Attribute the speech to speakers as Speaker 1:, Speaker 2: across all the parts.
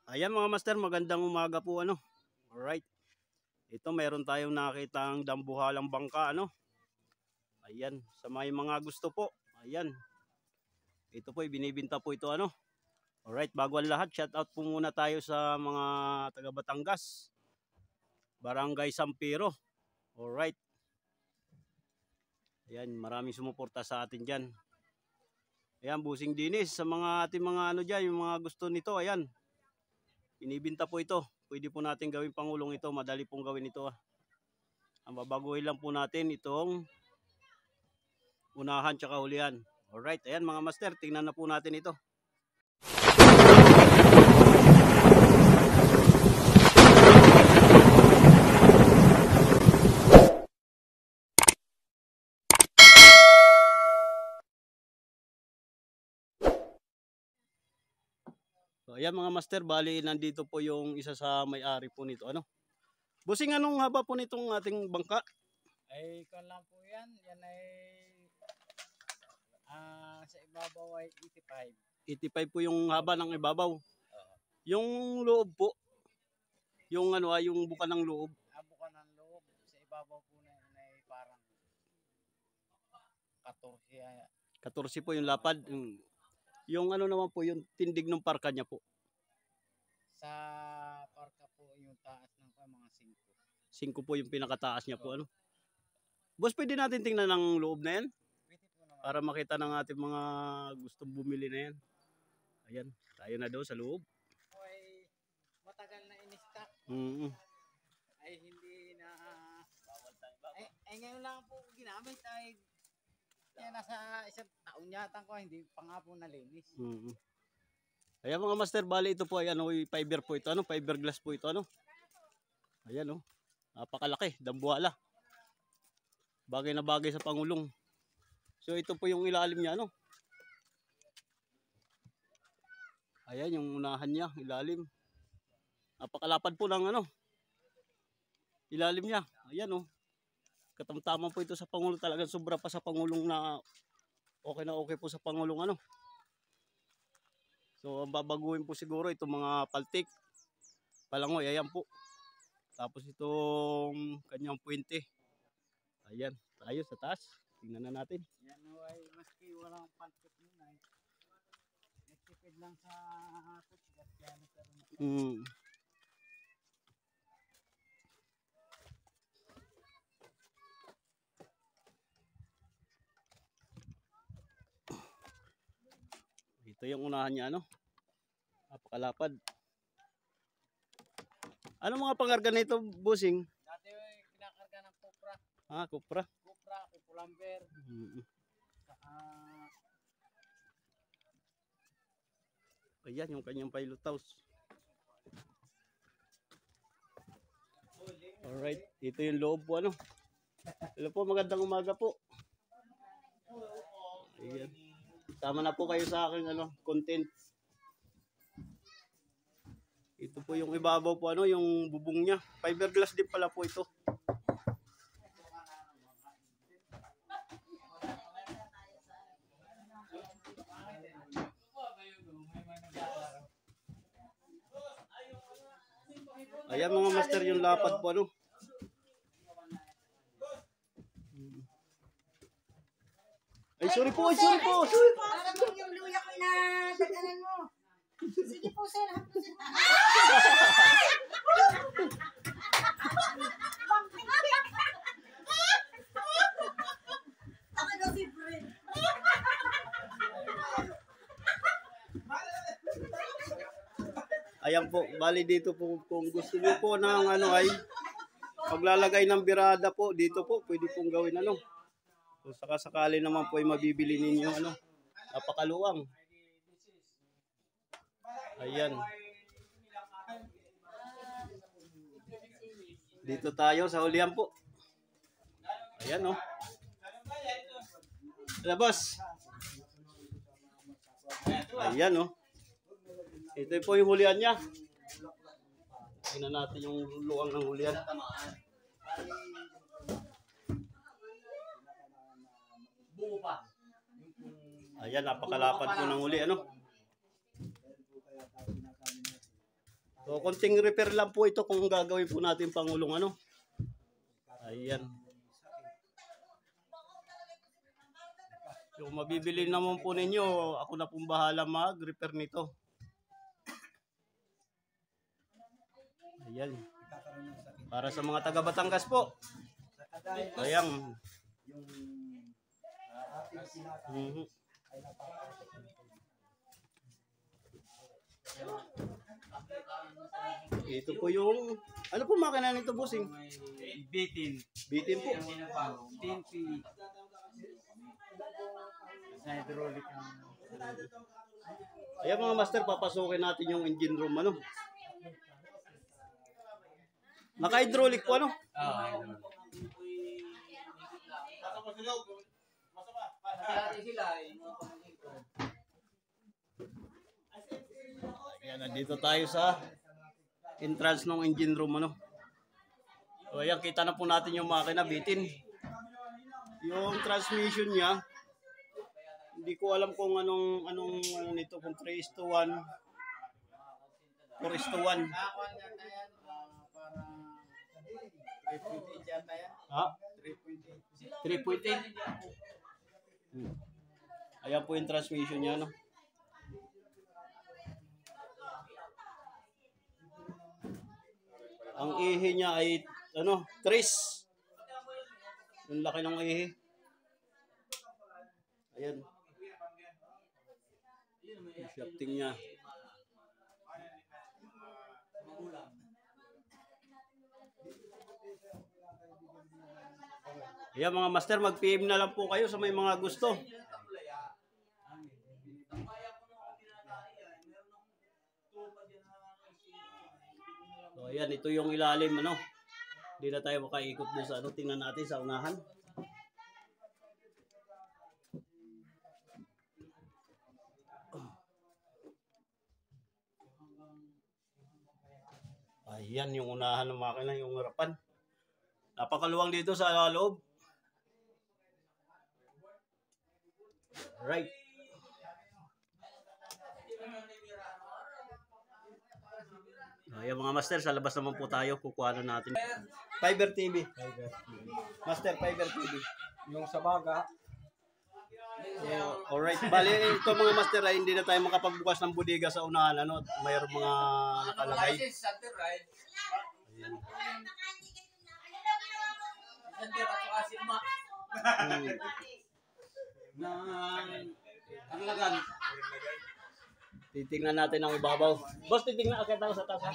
Speaker 1: Ayan mga master, magandang umaga po ano. Alright. Ito meron tayong nakitang dambuhalang bangka ano. Ayan, sa may mga gusto po. Ayan. Ito po binibinta po ito ano. Alright, bago ang lahat, shout out po muna tayo sa mga taga Batangas. Barangay Sampiro. Alright. Ayan, maraming sumuporta sa atin diyan. Ayan, Busing Dinis sa mga ating mga ano diyan, yung mga gusto nito, ayan. Binibinta po ito. Pwede po natin gawin pangulong ito. Madali pong gawin ito. Ang babaguhin lang po natin itong unahan tsaka hulihan. Alright, ayan mga master, tingnan na po natin ito. So, ayan mga master, bali nandito po yung isa sa may-ari po nito. Ano? Busing, anong haba po nitong ating bangka?
Speaker 2: Ay, kung lang po yan. Yan ay sa ibabaw ay 85.
Speaker 1: 85 po yung haba ng ibabaw. Yung loob po, yung ano yung buka ng loob.
Speaker 2: Buka ng loob. Sa ibabaw po na yan ay parang 14.
Speaker 1: 14 po yung lapad. Yung ano naman po, yung tindig ng parka niya po.
Speaker 2: Sa parka po yung taas ng mga 5.
Speaker 1: 5 po yung pinakataas niya po. Ano? Boss, pwede natin tingnan ng loob na yan?
Speaker 2: Pwede po naman.
Speaker 1: Para makita ng ating mga gustong bumili na yan. Ayan, tayo na daw sa loob.
Speaker 2: Ay matagal na in-stock. Ay hindi na ay ngayon lang po ginamit ay yan nasa isang taon yata ko, hindi pa nga po nalinis.
Speaker 1: Ayan mga master, bali ito po ay ano, fiber po ito, ano, fiberglass po ito, ano. Ayan oh. Napakalaki, dambuhala. Bagay na bagay sa pangulong. So ito po yung ilalim niya, ano. Ayan yung unahan niya, ilalim. Napakalapad po ng ano. Ilalim niya. Ayan oh. Katamtaman po ito sa pangulong, talagang sobra pa sa pangulong na okay po sa pangulong ano. So ang babaguhin po siguro itong mga paltik, palangoy, ayan po. Tapos itong kanyang puwente. Ayan, tayo sa taas. Tingnan na natin.
Speaker 2: Yan ay maski walang paltik nun ay nagtipid lang sa kutsgat yan.
Speaker 1: Ito yung unahan niya ano. Napakalapad. Ano mga pangarga nito, Busing?
Speaker 2: Dati kinakarga ng Cupra.
Speaker 1: Cupra.
Speaker 2: Cupra, Cupulamber.
Speaker 1: Ayan yung kanyang pilot house. Alright, ito yung loob po ano. Hello po, magandang umaga po. Ayan. Tama na po kayo sa aking ano, content. Ito po yung ibabaw po ano, yung bubong niya. Fiberglass din pala po ito. Ayan mga master, yung lapad po ano. Ay, sorry po.
Speaker 3: Sorry po. Yung luya ko na daganan mo. Sige po, sir. Ako na si Fred.
Speaker 1: Ayan po, bali dito po kung gusto niyo po ng ano ay paglalagay ng birada po, dito po pwede pong gawin ano. Kung sakasakali naman po ay mabibili ninyo ano, napakaluwang. Ayan. Dito tayo sa hulihan po. Ayan oh. Labas. Ayan oh. Ito po yung hulihan niya. Tingnan natin yung luwang ng hulihan. Ayan, napakalapad po ng huli, ano? So, konting repair lang po ito kung gagawin po natin pangulong ano. Ayan. Yung mabibili naman po ninyo, ako na pong bahala mag-repair nito. Ayan. Para sa mga taga Batangas po. Ayan. Ito po yung, ano po makina nito, bossing?
Speaker 2: Bitin.
Speaker 1: Bitin po.
Speaker 2: TNP. Sa hydraulic ang...
Speaker 1: Ayan mga master, papasukin natin yung engine room ano. Naka-hydraulic po ano? Ayan, nandito tayo sa entrance ng engine room ano. So ayan, kita na po natin yung makina bitin. Yung transmission niya, hindi ko alam kung anong ano nito, kung 3:1, 4:1. Ha? 3.8. Ayan po yung transmission niya no. Ang ihi niya ay ano, 3. Yung laki ng ihi. Ayan. Yung shafting niya. Ayan mga master, mag-PM na lang po kayo sa may mga gusto. So ayan, ito yung ilalim ano. Hindi na tayo makaikot doon sa ano. Tingnan natin sa unahan. Ayan yung unahan ng makina, yung harapan. Napakaluwang dito sa loob. Right. Ayan mga master, sa labas naman po tayo. Kukuha na natin. Fiber TV. Master, Fiber TV.
Speaker 2: Yung sa baga.
Speaker 1: So, alright. Bali, ito mga master ay hindi na tayo makapagbukas ng bodega sa unahan. Ano? Mayroong mga nakalagay. Titingnan natin ang ibabaw. Boss, titingnan akit ako sa taas ha.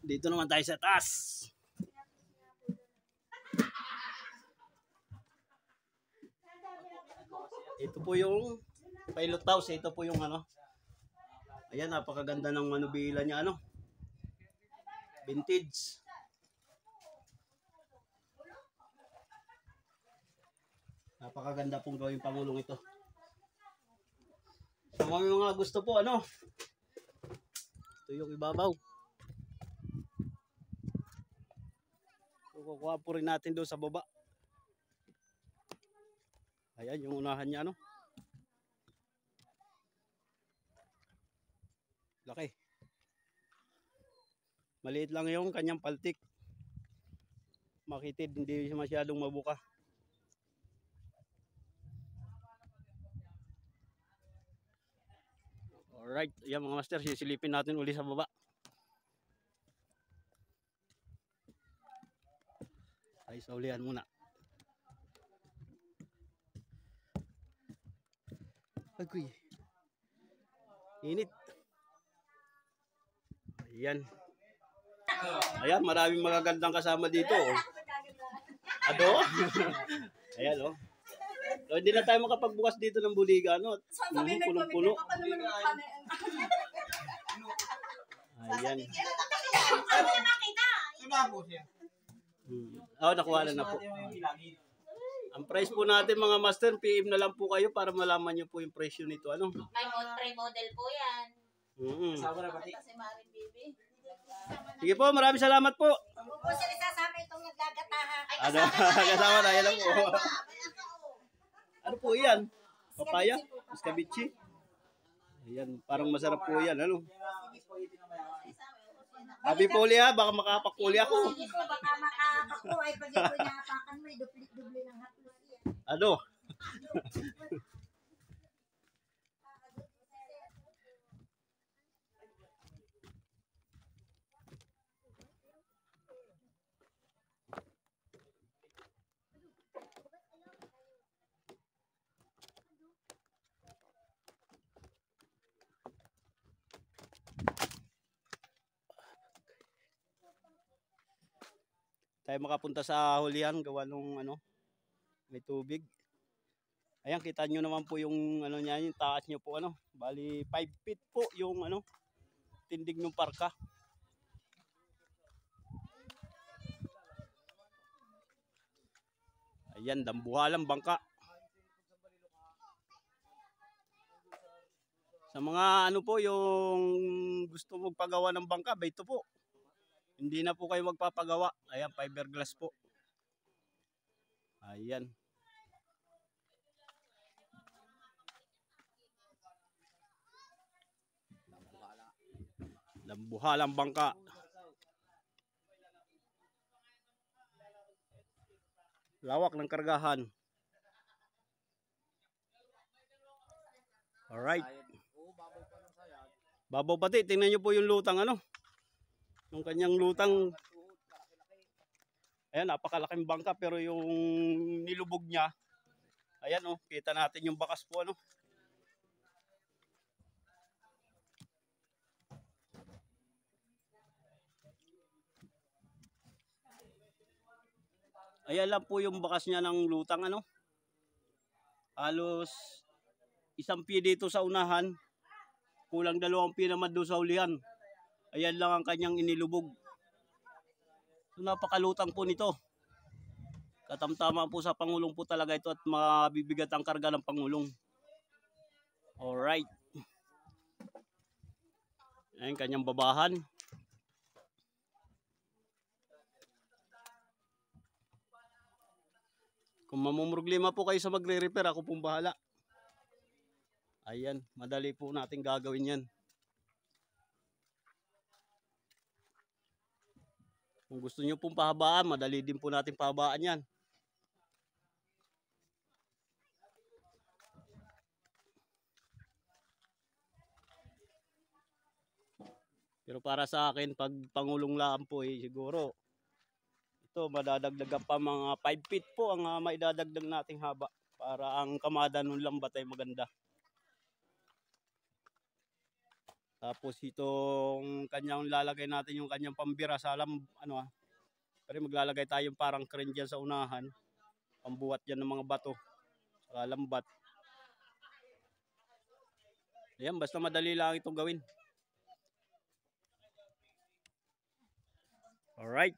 Speaker 1: Dito naman tayo sa taas. Ito po yung pilot house. Ito po yung ano. Ayan, napakaganda ng manubila niya ano. Vintage. Napakaganda pong gawing pangulong ito. So mga gusto po ano. Ito yung ibabaw. So, kukuha po rin natin doon sa baba. Ayan yung unahan niya ano. Laki. Maliit lang yung kanyang paltik. Makitid, hindi masyadong mabuka. Alright, ayan mga master, sisilipin natin uli sa baba. Ay, sa ulihan muna. Agoy. Init. Ayan. Ayan, maraming magagandang kasama dito. Oh. Ado? Ayan, oh. So, hindi na tayo makapagbukas dito ng buliga, no? Punong-puno. Ayan. Oh, nakuha na po. Ang price po natin mga master, PM na lang po kayo para malaman nyo po yung presyo nito. Ano?
Speaker 3: May model po yan.
Speaker 1: Sige po, maraming salamat po.
Speaker 3: Huwag po sila sasama itong nagdagataha.
Speaker 1: Ano? Kasama na, yan lang po. Ano po yan? Papaya? Escabeche? Ayan, parang masarap po yan. Ano? Happy puli ha, baka makapakuli ako.
Speaker 3: Sige po, baka makakako ay pag ito niyapakan mo, dupli-dupli ng haplos yan.
Speaker 1: Ano? Tayo makapunta sa hulihan, gawa nung ano, may tubig. Ayan, kita nyo naman po yung ano niya, yung taas nyo po ano. Bali 5 feet po yung ano, tindig ng parka. Ayan, dambuhalang bangka. Sa mga ano po, yung gusto magpagawa ng bangka, ba ito po. Hindi na po kayo magpapagawa. Ayan, fiberglass po. Ayan. Dambuhalang bangka. Lawak ng kargahan. Alright. Babaw pati. Tingnan nyo po yung lutang ano. Yung kanyang lutang. Ayan, napakalaking bangka. Pero yung nilubog niya. Ayan oh, kita natin yung bakas po ano. Ayan lang po yung bakas niya ng lutang ano. Halos 1 pie dito sa unahan. Kulang 2 pie naman doon sa hulihan. Ayan lang ang kanyang inilubog. So, napakalutang po nito. Katamtama po sa Pangulong po talaga ito at mabibigat ang karga ng Pangulong. Alright. Ayan kanyang babahan. Kung mamumroblema po kayo sa magre-repair, ako pong bahala. Ayan, madali po natin gagawin yan. Kung gusto nyo pong pahabaan, madali din po natin pahabaan yan. Pero para sa akin, pag Pangulong lang po siguro, ito madadagdagan pa mga 5 feet po ang maidadagdag nating haba para ang kamada ng lambat ay maganda. Tapos itong kanyang lalagay natin yung kanyang pambira sa pero maglalagay tayong parang crane dyan sa unahan. Pambuhat dyan ng mga bato sa lambat. Ayan, basta madali lang itong gawin. Alright.